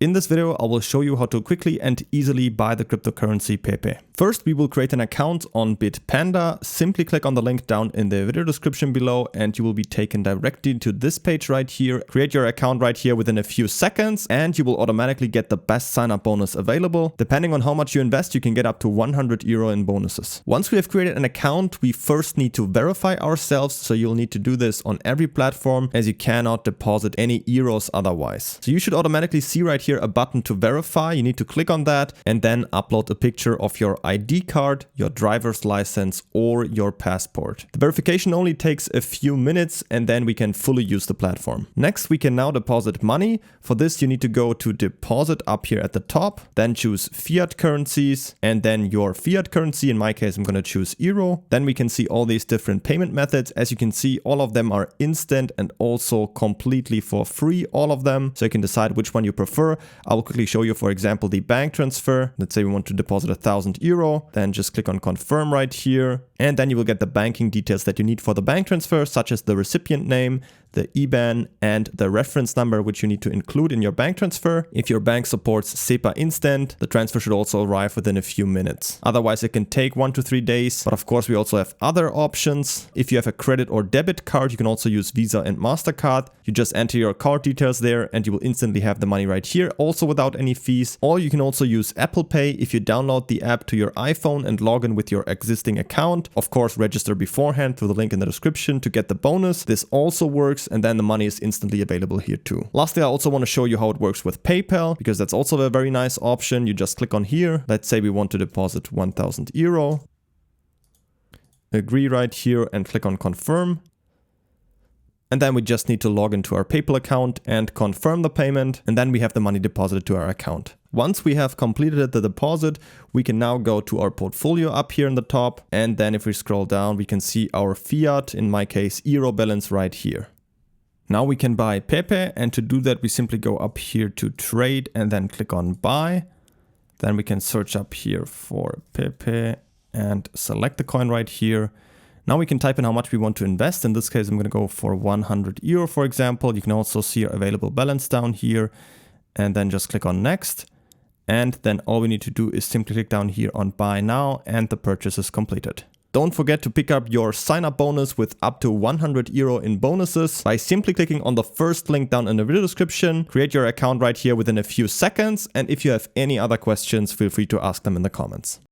In this video, I will show you how to quickly and easily buy the cryptocurrency Pepe. First, we will create an account on Bitpanda. Simply click on the link down in the video description below and you will be taken directly to this page right here. Create your account right here within a few seconds and you will automatically get the best sign-up bonus available. Depending on how much you invest, you can get up to 100 euro in bonuses. Once we have created an account, we first need to verify ourselves. So you'll need to do this on every platform as you cannot deposit any euros otherwise. So you should automatically see right here a button to verify. You need to click on that and then upload a picture of your ID card, your driver's license or your passport. The verification only takes a few minutes and then we can fully use the platform. Next, we can now deposit money. For this, you need to go to deposit up here at the top, then choose fiat currencies and then your fiat currency. In my case, I'm going to choose euro. Then we can see all these different payment methods. As you can see, all of them are instant and also completely for free, all of them. So you can decide which one you prefer. I will quickly show you, for example, the bank transfer. Let's say we want to deposit 1,000 euro. Then just click on confirm right here. And then you will get the banking details that you need for the bank transfer, such as the recipient name, the IBAN and the reference number, which you need to include in your bank transfer. If your bank supports SEPA Instant, the transfer should also arrive within a few minutes. Otherwise, it can take 1 to 3 days. But of course, we also have other options. If you have a credit or debit card, you can also use Visa and MasterCard. You just enter your card details there and you will instantly have the money right here, also without any fees. Or you can also use Apple Pay if you download the app to your iPhone and log in with your existing account. Of course, register beforehand through the link in the description to get the bonus. This also works and then the money is instantly available here too. Lastly, I also want to show you how it works with PayPal because that's also a very nice option. You just click on here. Let's say we want to deposit 1,000 euro. Agree right here and click on confirm. And then we just need to log into our PayPal account and confirm the payment. And then we have the money deposited to our account. Once we have completed the deposit, we can now go to our portfolio up here in the top. And then if we scroll down, we can see our fiat, in my case, euro balance right here. Now we can buy Pepe, and to do that, we simply go up here to trade and then click on buy. Then we can search up here for Pepe and select the coin right here. Now we can type in how much we want to invest. In this case, I'm going to go for 100 euro, for example. You can also see our available balance down here and then just click on next. And then all we need to do is simply click down here on buy now and the purchase is completed. Don't forget to pick up your sign-up bonus with up to 100 euro in bonuses by simply clicking on the first link down in the video description. Create your account right here within a few seconds. And if you have any other questions, feel free to ask them in the comments.